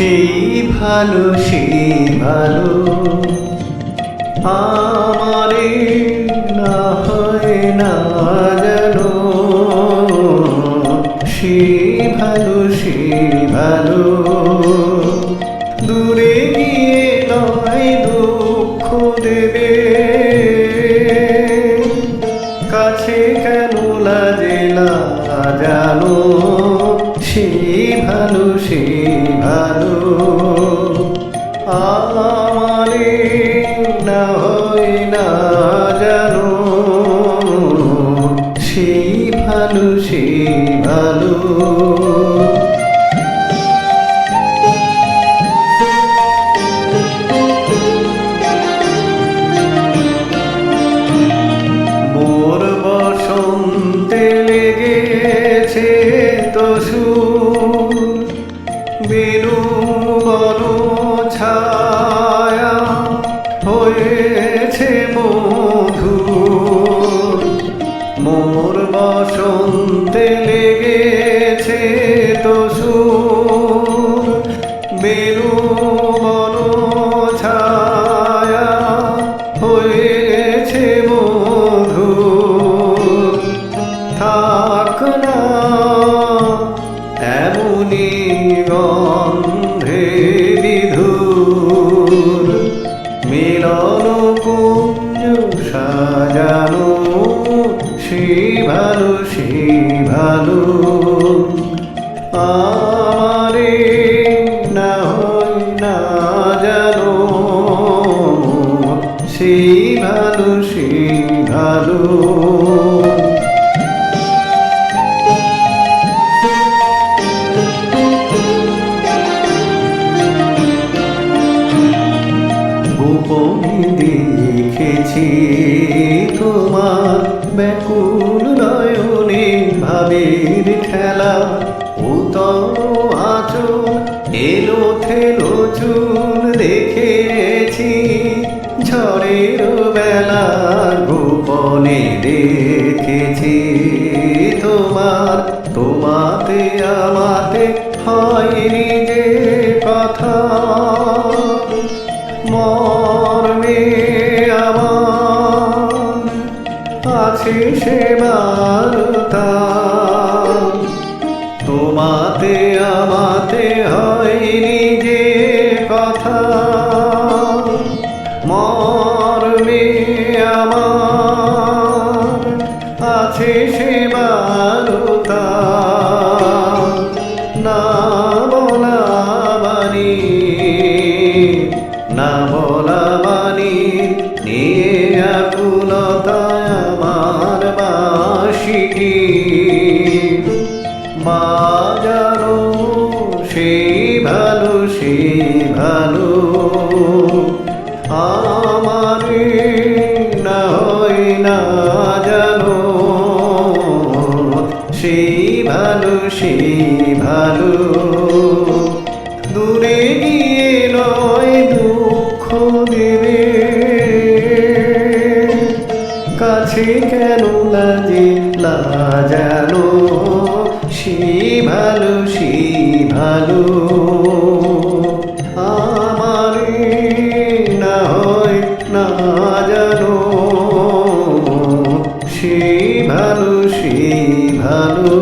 সেই ভালো সেই ভালো আমারে না হয় না জানো, সেই ভালো সেই ভালো দূরে গিয়ে নয় দুঃখ দেবে, কাছে কেন লাগে না জানো, সেই ভালো সেই ভালো আমারে না হয় না জানো, সেই ভালো সেই ভালো। মোর বসন্তে লেগেছে তো সুর, বেনু বন ছায়া হয়েছে মধুর, মোর বসন্তে লেগেছে তো সুর, বেনু বন ছায়া হয়েছে মধুর, থাক না এমনি গন্ধে বিধুর, মিলন কুঞ্জ সাজানো, সেই ভালো সেই ভালো আমারে না হয় না জানো, সেই ভালো সেই ভালো। গোপনে দেখেছি তোমার ব্যাকুল নয়নে ভাবের খেলা, উতর আঁচল এলো থেলো চুল দেখেছি ঝড়ের বেলা, গোপনে দেখেছি তোমার, তোমাতে আমাতে হয়নি যে কথা, মর্মে আমার আছে সে বার্তা, তোমাতে আমাতে হয়নি যে কথা, মর্মে আমার আছে সে বার্তা, না বলা বাণী না বলা বাণী নিয়ে আকুলতা আমার বাঁশিটি বাজানো, সেই ভালো সেই ভালো আমারে না হয় না জানো, সেই ভালো সেই ভালো দূরে গিয়ে নয় দুঃখ দেবে, কাছে কেন লাগে লাজানো, সেই ভালো সেই ভালো আমারে না হয় না জানো, সেই ভালো সেই ভালো।